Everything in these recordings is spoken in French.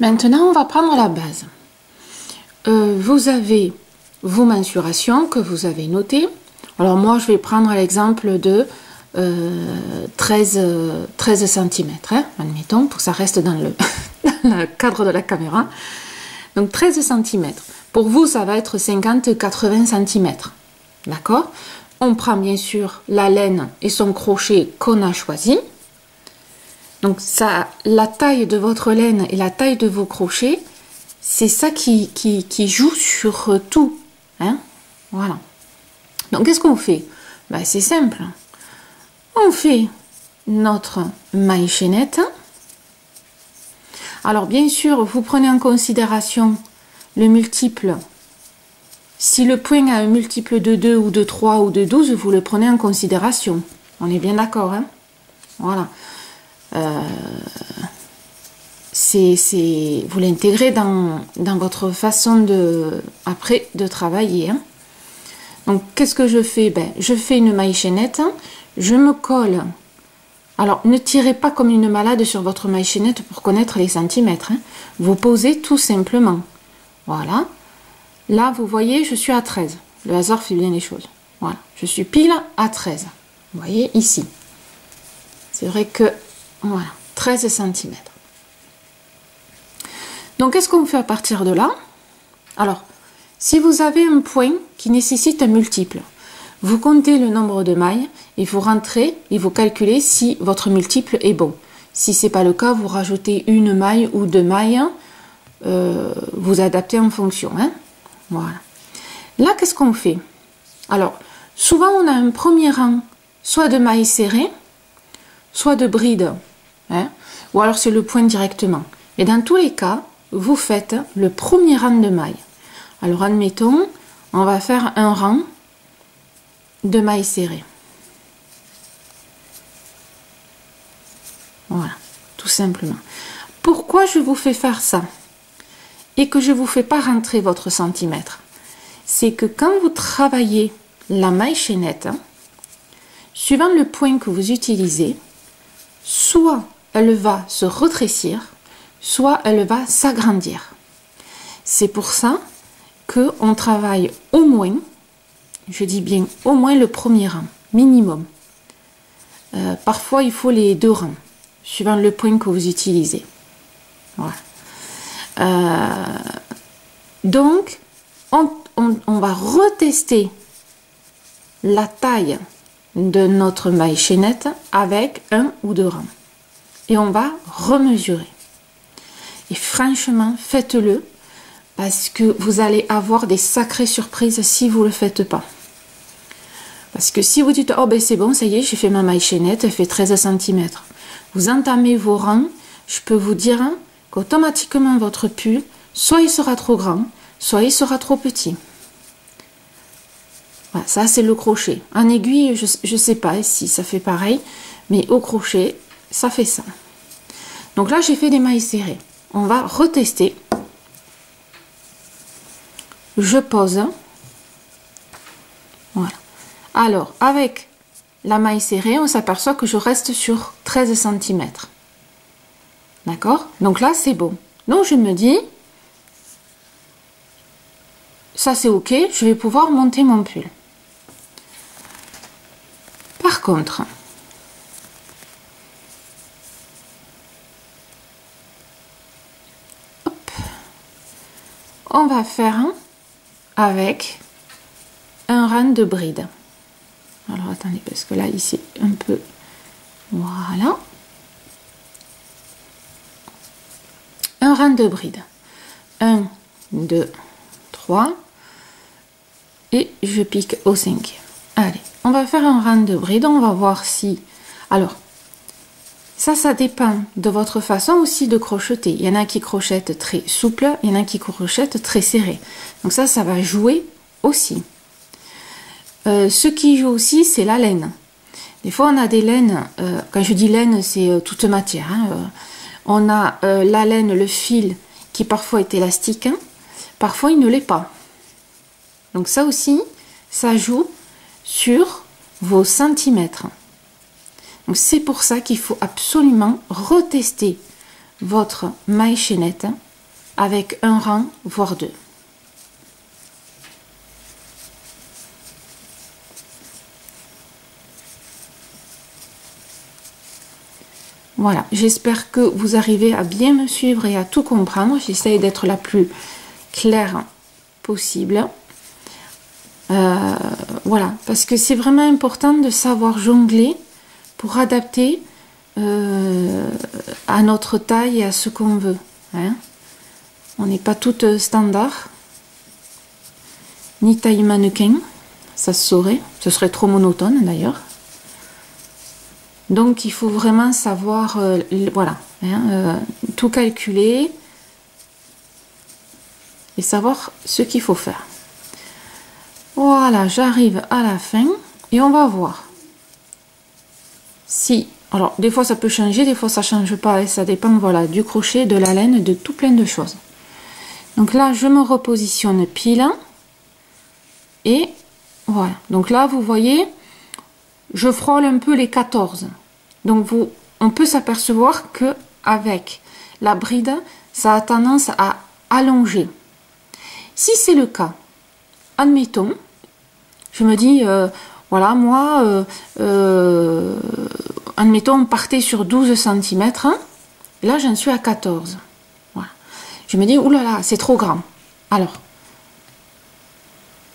Maintenant, on va prendre la base. Vous avez vos mensurations que vous avez notées. Alors moi, je vais prendre l'exemple de 13 cm, hein, admettons, pour que ça reste dans le, dans le cadre de la caméra. Donc 13 cm. Pour vous, ça va être 50-80 cm. D'accord? On prend bien sûr la laine et son crochet qu'on a choisi. Donc ça, la taille de votre laine et la taille de vos crochets, c'est ça qui joue sur tout. Hein? Voilà. Donc qu'est-ce qu'on fait? Ben, c'est simple. On fait notre maille chaînette. Alors bien sûr, vous prenez en considération le multiple. Si le point a un multiple de 2 ou de 3 ou de 12, vous le prenez en considération. On est bien d'accord, hein? Voilà. Vous l'intégrez dans votre façon après de travailler. Hein. Donc, qu'est-ce que je fais? Ben, je fais une maille chaînette, je me colle. Alors, ne tirez pas comme une malade sur votre maille chaînette pour connaître les centimètres. Hein. Vous posez tout simplement. Voilà. Là, vous voyez, je suis à 13. Le hasard fait bien les choses. Voilà. Je suis pile à 13. Vous voyez, ici. C'est vrai que, voilà, 13 cm. Donc, qu'est-ce qu'on fait à partir de là? Alors, si vous avez un point qui nécessite un multiple, vous comptez le nombre de mailles et vous rentrez et vous calculez si votre multiple est bon. Si ce n'est pas le cas, vous rajoutez une maille ou deux mailles, vous adaptez en fonction. Hein. Voilà. Là, qu'est-ce qu'on fait? Alors, souvent, on a un premier rang, soit de mailles serrées, soit de brides, hein, ou alors c'est le point directement. Et dans tous les cas, vous faites le premier rang de mailles. Alors, admettons, on va faire un rang de mailles serrées. Voilà, tout simplement. Pourquoi je vous fais faire ça et que je ne vous fais pas rentrer votre centimètre? C'est que quand vous travaillez la maille chaînette, suivant le point que vous utilisez, soit elle va se rétrécir, soit elle va s'agrandir. C'est pour ça qu'on travaille au moins, je dis bien au moins le premier rang, minimum. Parfois, il faut les deux rangs, suivant le point que vous utilisez. Voilà. Donc, on va retester la taille de notre maille chaînette avec un ou deux rangs. Et on va remesurer. Et franchement, faites-le parce que vous allez avoir des sacrées surprises si vous ne le faites pas. Parce que si vous dites, oh ben c'est bon, ça y est, j'ai fait ma maille chaînette, elle fait 13 cm. Vous entamez vos rangs, je peux vous dire qu'automatiquement votre pull, soit il sera trop grand, soit il sera trop petit. Voilà, ça c'est le crochet. En aiguille, je ne sais pas si ça fait pareil, mais au crochet, ça fait ça. Donc là, j'ai fait des mailles serrées. On va retester. Je pose. Voilà. Alors, avec la maille serrée, on s'aperçoit que je reste sur 13 cm. D'accord? Donc là, c'est bon. Donc, je me dis, ça c'est OK, je vais pouvoir monter mon pull. Par contre, hop, on va faire avec un rang de bride. Alors attendez, parce que là, ici, un peu, voilà. Un rang de bride. 1, 2, 3. Et je pique au 5e. Allez, on va faire un rang de bride. On va voir si... Alors, ça dépend de votre façon aussi de crocheter. Il y en a qui crochettent très souple, il y en a qui crochettent très serré. Donc ça va jouer aussi. Ce qui joue aussi, c'est la laine. Des fois, on a des laines, quand je dis laine, c'est toute matière. Hein, on a la laine, le fil, qui parfois est élastique, hein, parfois il ne l'est pas. Donc ça aussi, ça joue sur vos centimètres. Donc c'est pour ça qu'il faut absolument retester votre maille chaînette avec un rang, voire deux. Voilà, j'espère que vous arrivez à bien me suivre et à tout comprendre. J'essaie d'être la plus claire possible. Voilà, parce que c'est vraiment important de savoir jongler pour adapter à notre taille et à ce qu'on veut. Hein. On n'est pas toutes standard, ni taille mannequin, ça se saurait, ce serait trop monotone d'ailleurs. Donc il faut vraiment savoir, voilà, hein, tout calculer et savoir ce qu'il faut faire. Voilà, j'arrive à la fin et on va voir si, alors des fois ça peut changer, des fois ça change pas et ça dépend, voilà, du crochet, de la laine, de tout plein de choses. Donc là je me repositionne pile et voilà, donc là vous voyez je frôle un peu les 14, donc on peut s'apercevoir que avec la bride ça a tendance à allonger. Si c'est le cas, admettons, je me dis voilà, moi admettons on partait sur 12 cm, là j'en suis à 14. Voilà. Je me dis oulala, c'est trop grand. Alors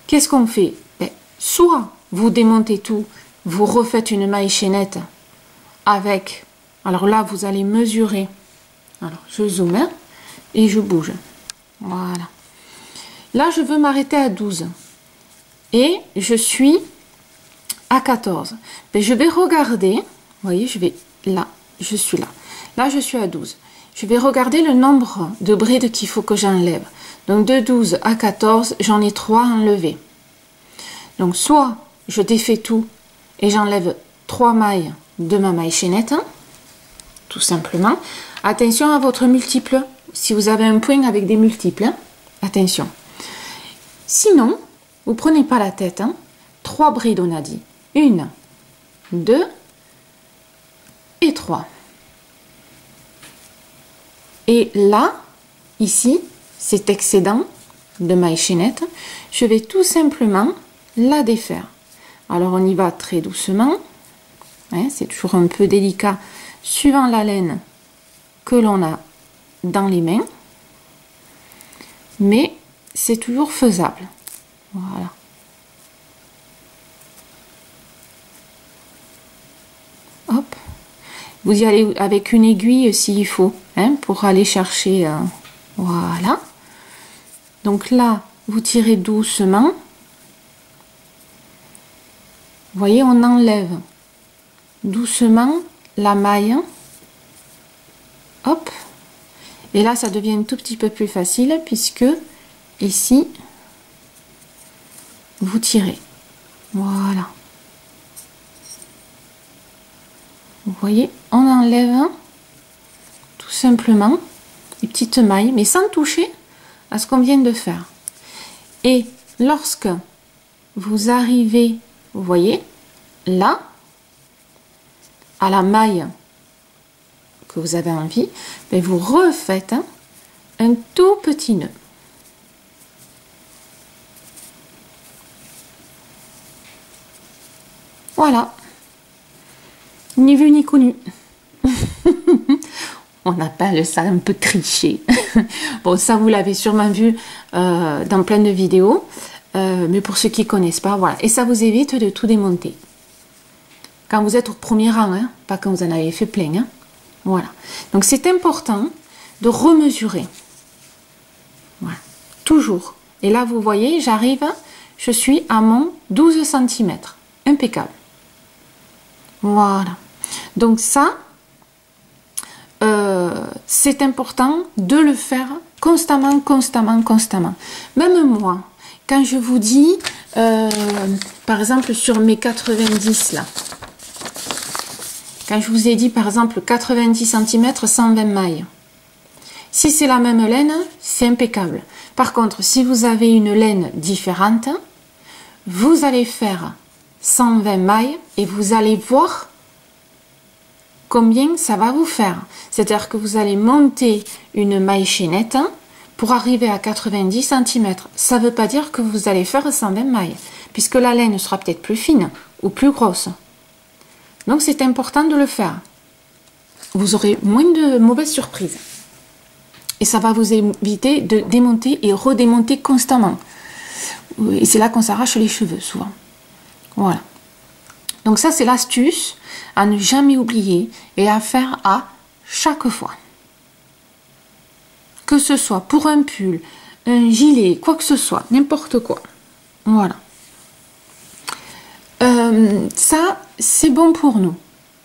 qu'est-ce qu'on fait? Ben, soit vous démontez tout, vous refaites une maille chaînette avec, alors là vous allez mesurer, alors je zoome hein, et je bouge, voilà, là je veux m'arrêter à 12 et je suis à 14, ben, je vais regarder, vous voyez, je vais là, je suis là je suis à 12, je vais regarder le nombre de brides qu'il faut que j'enlève. Donc de 12 à 14 j'en ai 3 enlevés, donc soit je défais tout et j'enlève 3 mailles de ma maille chaînette, hein, tout simplement. Attention à votre multiple, si vous avez un point avec des multiples, hein, attention. Sinon, vous prenez pas la tête, hein, 3 brides on a dit, 1, 2 et 3. Et là, ici, cet excédent de maille chaînette, je vais tout simplement la défaire. Alors on y va très doucement, hein, c'est toujours un peu délicat suivant la laine que l'on a dans les mains, mais c'est toujours faisable. Voilà. Hop, vous y allez avec une aiguille s'il faut, hein, pour aller chercher, voilà. Donc là, vous tirez doucement. Vous voyez, on enlève doucement la maille. Hop. Et là, ça devient un tout petit peu plus facile puisque ici, vous tirez. Voilà. Vous voyez, on enlève tout simplement les petites mailles, mais sans toucher à ce qu'on vient de faire. Et lorsque vous arrivez, vous voyez, là, à la maille que vous avez envie, ben vous refaites un tout petit nœud. Voilà. Ni vu ni connu. On appelle ça un peu tricher. Bon, ça vous l'avez sûrement vu dans plein de vidéos. Mais pour ceux qui ne connaissent pas, voilà. Et ça vous évite de tout démonter. Quand vous êtes au premier rang, hein, pas quand vous en avez fait plein. Hein. Voilà. Donc c'est important de remesurer. Voilà. Toujours. Et là, vous voyez, j'arrive, je suis à mon 12 cm. Impeccable. Voilà. Donc ça, c'est important de le faire constamment, constamment, constamment. Même moi, quand je vous dis, par exemple, sur mes 90 là, quand je vous ai dit, par exemple, 90 cm, 120 mailles, si c'est la même laine, c'est impeccable. Par contre, si vous avez une laine différente, vous allez faire 120 mailles et vous allez voir combien ça va vous faire. C'est-à-dire que vous allez monter une maille chaînette pour arriver à 90 cm. Ça ne veut pas dire que vous allez faire 120 mailles, puisque la laine sera peut-être plus fine ou plus grosse. Donc c'est important de le faire. Vous aurez moins de mauvaises surprises. Et ça va vous éviter de démonter et redémonter constamment. Et c'est là qu'on s'arrache les cheveux, souvent. Voilà. Donc ça, c'est l'astuce à ne jamais oublier et à faire à chaque fois. Que ce soit pour un pull, un gilet, quoi que ce soit, n'importe quoi. Voilà. Ça, c'est bon pour nous.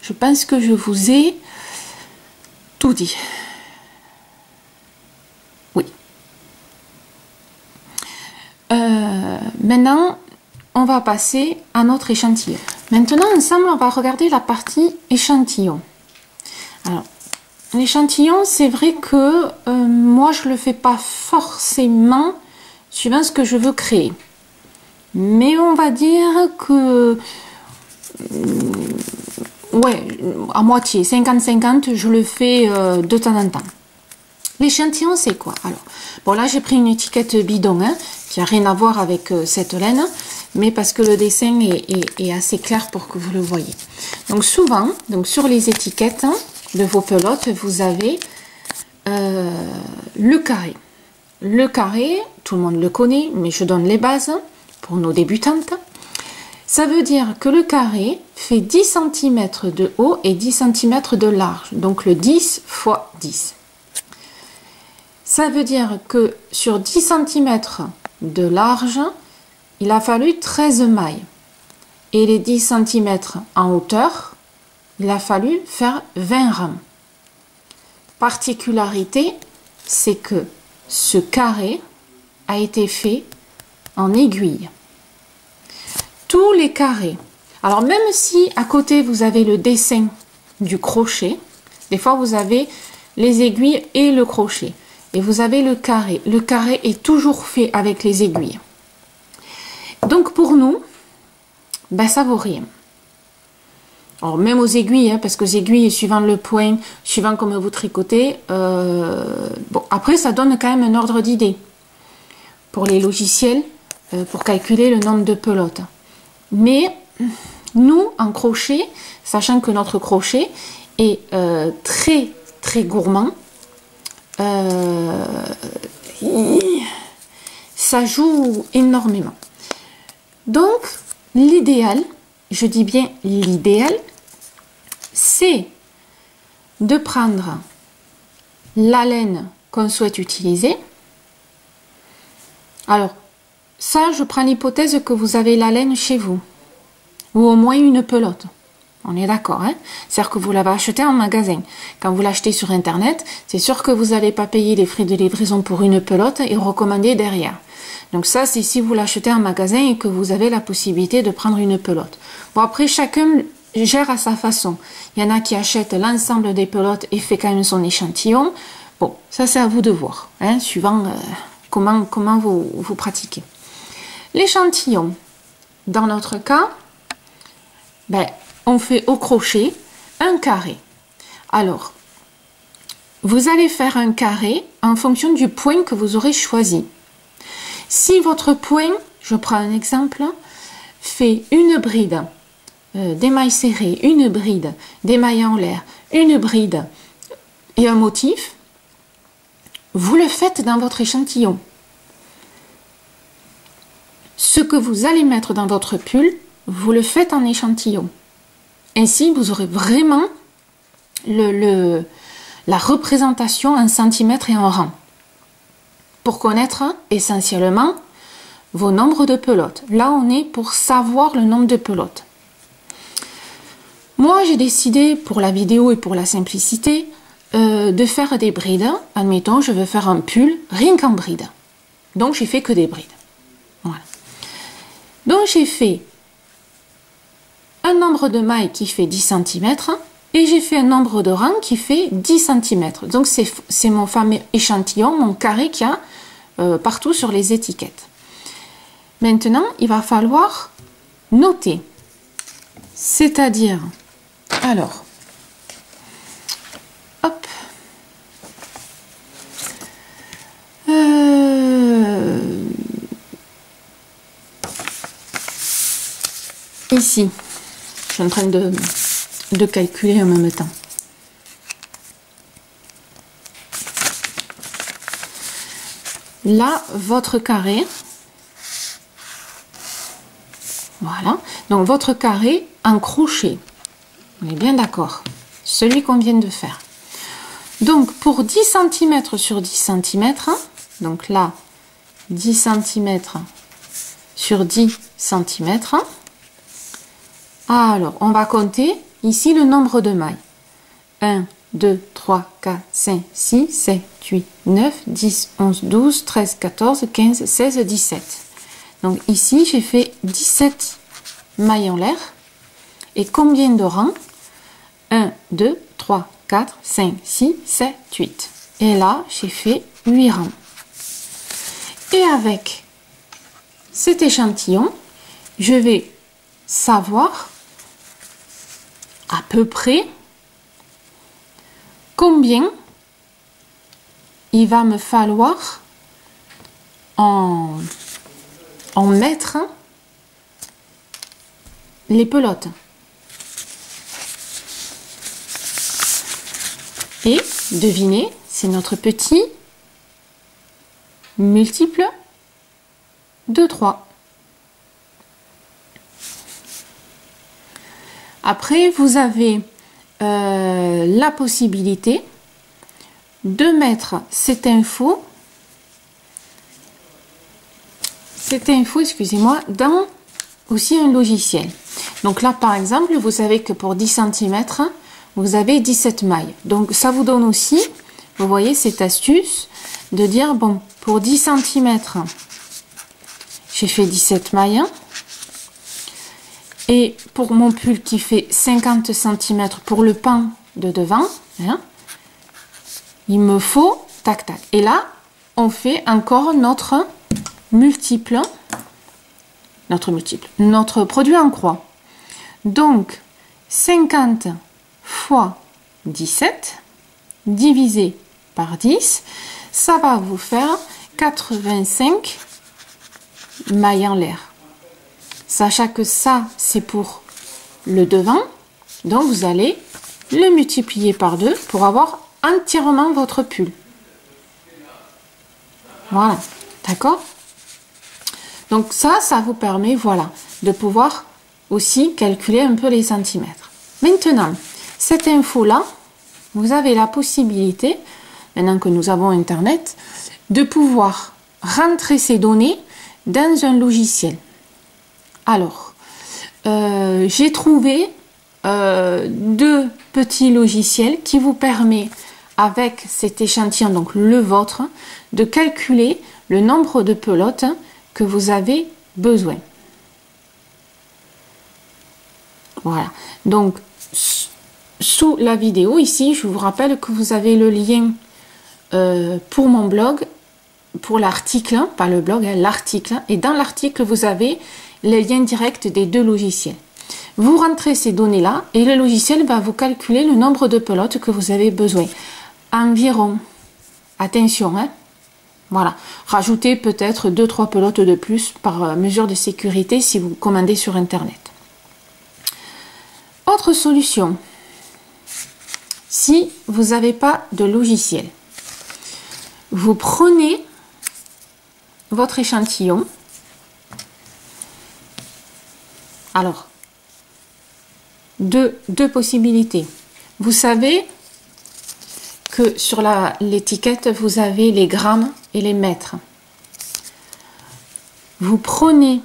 Je pense que je vous ai tout dit. Oui. Maintenant, on va passer à notre échantillon. Maintenant, ensemble, on va regarder la partie échantillon. Alors, l'échantillon, c'est vrai que moi, je ne le fais pas forcément suivant ce que je veux créer. Mais on va dire que, ouais, à moitié, 50-50, je le fais de temps en temps. L'échantillon, c'est quoi? Alors, bon, là, j'ai pris une étiquette bidon, hein, qui n'a rien à voir avec cette laine, mais parce que le dessin est assez clair pour que vous le voyez. Donc, souvent, donc, sur les étiquettes de vos pelotes, vous avez le carré. Le carré, tout le monde le connaît, mais je donne les bases pour nos débutantes. Ça veut dire que le carré fait 10 cm de haut et 10 cm de large, donc le 10 x 10. Ça veut dire que sur 10 cm de large, il a fallu 13 mailles. Et les 10 cm en hauteur, il a fallu faire 20 rangs. Particularité, c'est que ce carré a été fait en aiguille. Tous les carrés. Alors même si à côté vous avez le dessin du crochet, des fois vous avez les aiguilles et le crochet. Et vous avez le carré. Le carré est toujours fait avec les aiguilles. Donc pour nous, ben ça vaut rien. Alors même aux aiguilles, hein, parce que les aiguilles, suivant le point, suivant comment vous tricotez, bon, après ça donne quand même un ordre d'idée pour les logiciels, pour calculer le nombre de pelotes. Mais nous, en crochet, sachant que notre crochet est très très gourmand, ça joue énormément. Donc, l'idéal, je dis bien l'idéal, c'est de prendre la laine qu'on souhaite utiliser. Alors, ça, je prends l'hypothèse que vous avez la laine chez vous, ou au moins une pelote. On est d'accord, hein? C'est-à-dire que vous l'avez acheté en magasin. Quand vous l'achetez sur Internet, c'est sûr que vous n'allez pas payer les frais de livraison pour une pelote et recommander derrière. Donc ça, c'est si vous l'achetez en magasin et que vous avez la possibilité de prendre une pelote. Bon, après, chacun gère à sa façon. Il y en a qui achètent l'ensemble des pelotes et fait quand même son échantillon. Bon, ça, c'est à vous de voir, hein, suivant comment vous pratiquez. L'échantillon, dans notre cas, ben, on fait au crochet un carré. Alors, vous allez faire un carré en fonction du point que vous aurez choisi. Si votre point, je prends un exemple, fait une bride, des mailles serrées, une bride, des mailles en l'air, une bride et un motif, vous le faites dans votre échantillon. Ce que vous allez mettre dans votre pull, vous le faites en échantillon. Ainsi, vous aurez vraiment la représentation en centimètres et en rang. Pour connaître essentiellement vos nombres de pelotes. Là, on est pour savoir le nombre de pelotes. Moi, j'ai décidé, pour la vidéo et pour la simplicité, de faire des brides. Admettons, je veux faire un pull rien qu'en bride. Donc, j'ai fait que des brides. Voilà. Donc, j'ai fait un nombre de mailles qui fait 10 cm et j'ai fait un nombre de rangs qui fait 10 cm. Donc, c'est mon fameux échantillon, mon carré qu'il y a partout sur les étiquettes. Maintenant, il va falloir noter. C'est-à-dire, alors, hop, ici, je suis en train de calculer en même temps. Là, votre carré, voilà, donc votre carré en crochet, on est bien d'accord, celui qu'on vient de faire. Donc pour 10 cm sur 10 cm, donc là, 10 cm sur 10 cm, alors on va compter ici le nombre de mailles. 1, 2, 3, 4, 5, 6, 7, 8, 9, 10, 11, 12, 13, 14, 15, 16, 17. Donc ici, j'ai fait 17 mailles en l'air. Et combien de rangs? 1, 2, 3, 4, 5, 6, 7, 8. Et là, j'ai fait 8 rangs. Et avec cet échantillon, je vais savoir à peu près combien il va me falloir en mettre les pelotes. Et devinez, c'est notre petit multiple de 3. Après, vous avez la possibilité de mettre cette info, excusez-moi, dans aussi un logiciel. Donc là, par exemple, vous savez que pour 10 cm, vous avez 17 mailles. Donc ça vous donne aussi, vous voyez, cette astuce de dire, bon, pour 10 cm, j'ai fait 17 mailles. Et pour mon pull qui fait 50 cm pour le pan de devant, hein, il me faut tac tac. Et là, on fait encore notre produit en croix. Donc 50 fois 17 divisé par 10, ça va vous faire 85 mailles en l'air. Sachant que ça, c'est pour le devant. Donc, vous allez le multiplier par 2 pour avoir entièrement votre pull. Voilà. D'accord? Donc, ça vous permet, voilà, de pouvoir aussi calculer un peu les centimètres. Maintenant, cette info-là, vous avez la possibilité, maintenant que nous avons Internet, de pouvoir rentrer ces données dans un logiciel. Alors, j'ai trouvé 2 petits logiciels qui vous permettent, avec cet échantillon, donc le vôtre, de calculer le nombre de pelotes que vous avez besoin. Voilà. Donc, sous la vidéo, ici, je vous rappelle que vous avez le lien pour mon blog, pour l'article, pas le blog, hein, l'article. Et dans l'article, vous avez les liens directs des 2 logiciels. Vous rentrez ces données-là et le logiciel va vous calculer le nombre de pelotes que vous avez besoin. Environ, attention, hein, voilà, rajoutez peut-être 2-3 pelotes de plus par mesure de sécurité si vous commandez sur Internet. Autre solution, si vous n'avez pas de logiciel, vous prenez votre échantillon. Alors, deux possibilités. Vous savez que sur l'étiquette, vous avez les grammes et les mètres. Vous prenez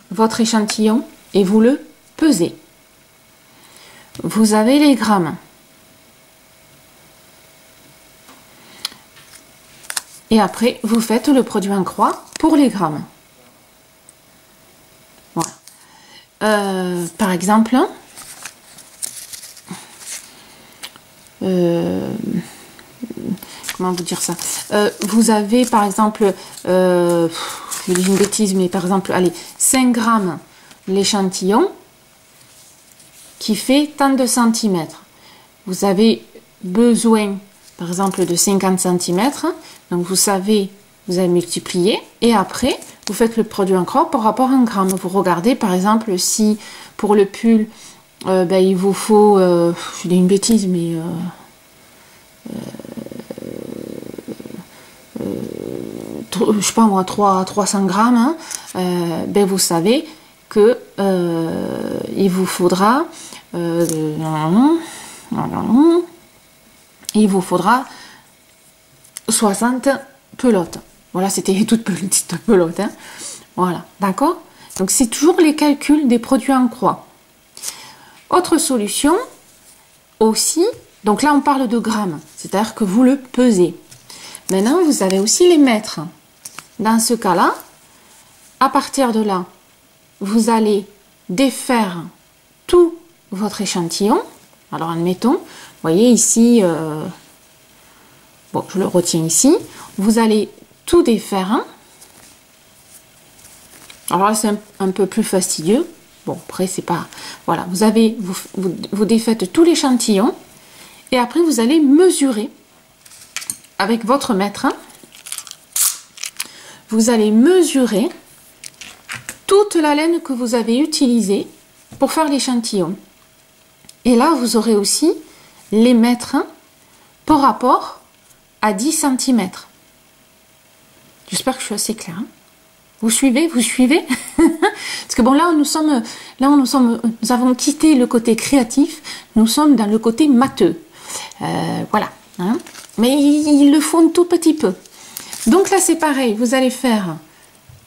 votre échantillon et vous le pesez. Vous avez les grammes. Et après, vous faites le produit en croix pour les grammes. Voilà. Par exemple, comment vous dire ça, vous avez par exemple, je dis une bêtise, mais par exemple, allez, 5 grammes l'échantillon qui fait tant de centimètres. Vous avez besoin, par exemple, de 50 cm. Donc, vous savez, vous allez multiplier et après, vous faites le produit en croix par rapport à un gramme. Vous regardez, par exemple, si pour le pull, ben, il vous faut, je dis une bêtise, mais je sais pas moi, 300 grammes, hein, ben vous savez que il vous faudra il vous faudra 60 pelotes. Voilà, c'était toute petite pelote, hein. Voilà, d'accord? Donc c'est toujours les calculs des produits en croix. Autre solution aussi, donc là on parle de grammes, c'est-à-dire que vous le pesez. Maintenant vous allez aussi les mettre. Dans ce cas-là, à partir de là, vous allez défaire tout votre échantillon. Alors admettons, vous voyez ici, bon je le retiens ici, vous allez tout défaire. Hein. Alors là c'est un peu plus fastidieux. Bon après c'est pas, voilà, vous défaites tout l'échantillon et après vous allez mesurer avec votre mètre. Hein. Vous allez mesurer toute la laine que vous avez utilisée pour faire l'échantillon. Et là, vous aurez aussi les mètres par rapport à 10 cm. J'espère que je suis assez claire. Hein. Vous suivez? Vous suivez? Parce que bon, nous avons quitté le côté créatif, nous sommes dans le côté matheux. Voilà. Hein. Mais il le faut un tout petit peu. Donc là, c'est pareil, vous allez faire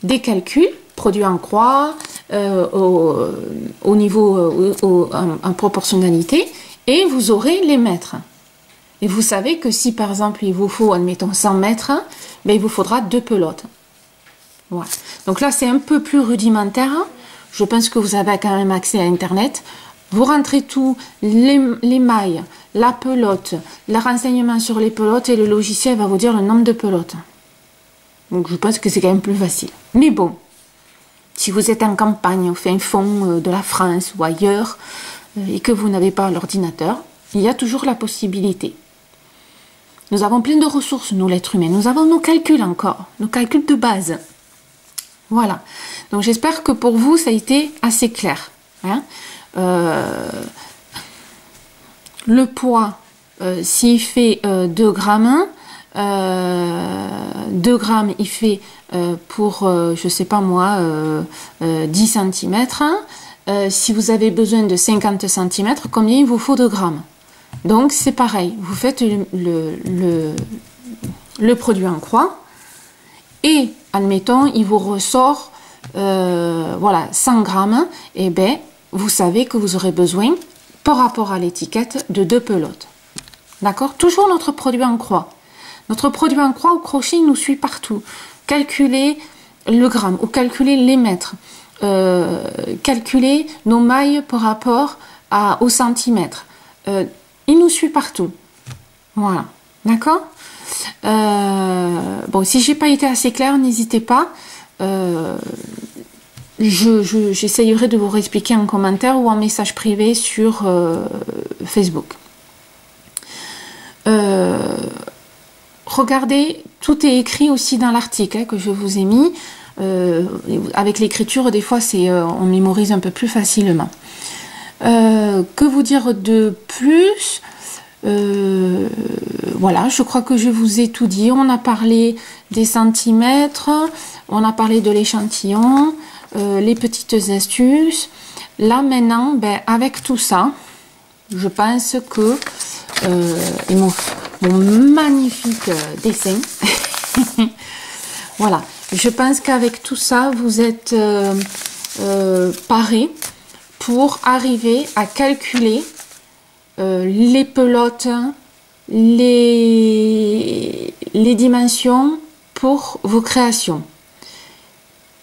des calculs, produits en croix, au niveau, en proportionnalité, et vous aurez les mètres. Et vous savez que si, par exemple, il vous faut, admettons, 100 mètres, ben, il vous faudra 2 pelotes. Voilà. Donc là, c'est un peu plus rudimentaire. Je pense que vous avez quand même accès à Internet. Vous rentrez tout, les mailles, la pelote, le renseignement sur les pelotes, et le logiciel va vous dire le nombre de pelotes. Donc je pense que c'est quand même plus facile. Mais bon, si vous êtes en campagne, au fin fond de la France ou ailleurs, et que vous n'avez pas l'ordinateur, il y a toujours la possibilité. Nous avons plein de ressources, nous, l'être humain. Nous avons nos calculs encore, nos calculs de base. Voilà. Donc j'espère que pour vous, ça a été assez clair. Hein. Le poids, s'il fait 2 grammes, 2 grammes, il fait pour, je sais pas moi, 10 cm. Si vous avez besoin de 50 cm, combien il vous faut de grammes? Donc, c'est pareil. Vous faites le produit en croix et, admettons, il vous ressort voilà, 100 grammes. Et bien, vous savez que vous aurez besoin, par rapport à l'étiquette, de 2 pelotes. D'accord? Toujours notre produit en croix. Notre produit en croix au crochet, il nous suit partout. Calculer le gramme ou calculer les mètres. Calculer nos mailles par rapport au centimètre. Il nous suit partout. Voilà. D'accord? Bon, si j'ai pas été assez claire, n'hésitez pas. J'essayerai de vous réexpliquer en commentaire ou en message privé sur Facebook. Regardez, tout est écrit aussi dans l'article que je vous ai mis. Avec l'écriture, des fois, on mémorise un peu plus facilement. Que vous dire de plus? Voilà, je crois que je vous ai tout dit. On a parlé des centimètres, on a parlé de l'échantillon, les petites astuces. Là, maintenant, ben, avec tout ça, je pense que mon magnifique dessin. Voilà, je pense qu'avec tout ça, vous êtes parés pour arriver à calculer les pelotes, les dimensions pour vos créations.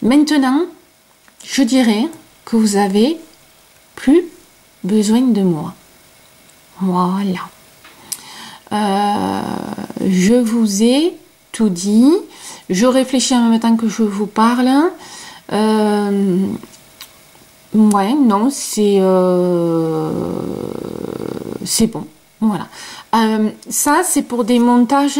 Maintenant, je dirais que vous avez plus besoin de moi. Voilà. Je vous ai tout dit. Je réfléchis en même temps que je vous parle. Ouais, non, c'est bon. Voilà. Ça, c'est pour des montages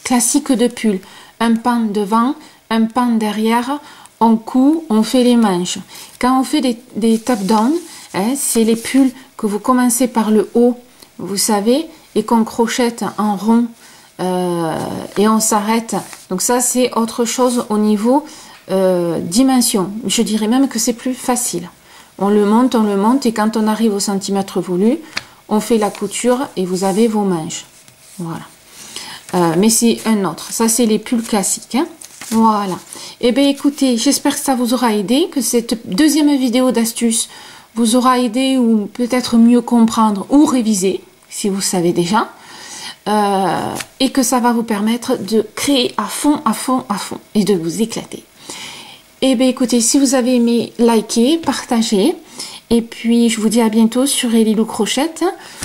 classiques de pull. Un pan devant, un pan derrière, on coud, on fait les manches. Quand on fait des top-down, hein, c'est les pulls que vous commencez par le haut, vous savez, et qu'on crochette en rond et on s'arrête. Donc ça, c'est autre chose au niveau dimension. Je dirais même que c'est plus facile. On le monte et quand on arrive au centimètre voulu, on fait la couture et vous avez vos manches. Voilà. Mais c'est un autre. Ça, c'est les pulls classiques. Hein. Voilà. Eh bien, écoutez, j'espère que ça vous aura aidé, que cette deuxième vidéo d'astuce vous aura aidé ou peut-être mieux comprendre ou réviser, si vous savez déjà. Et que ça va vous permettre de créer à fond et de vous éclater. Et bien écoutez, si vous avez aimé, likez, partagez. Et puis je vous dis à bientôt sur Elilou Crochette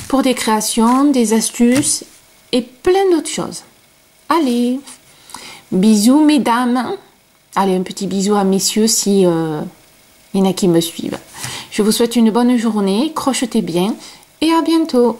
pour des créations, des astuces et plein d'autres choses. Allez, bisous mesdames. Allez, un petit bisou à messieurs si il y en a qui me suivent. Je vous souhaite une bonne journée, crochetez bien et à bientôt.